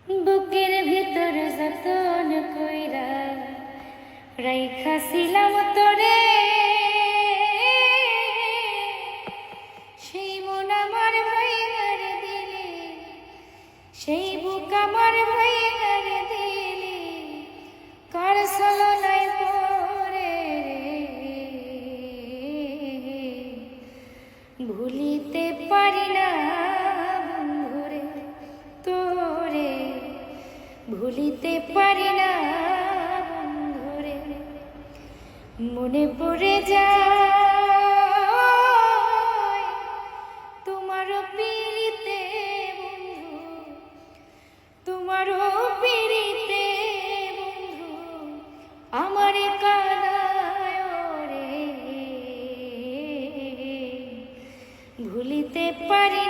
বুকের ভিতর যতন কইরা রাইখাছিলাম তোরে, সেই মন আমার ভাইয়ার দিলে, সেই বুক আমার ভাইয়ার দিলে, কার ছলনায় পড়ে ভুলিতে পারি না বন্ধুরে তোরে, ভুলিতে পারি না বন্ধুরে। মনে পড়ে যায় তোমারও পিড়িতে বন্ধু, তোমারও পিড়িতে বন্ধু আমারে কাঁদায় রে, ভুলিতে পারি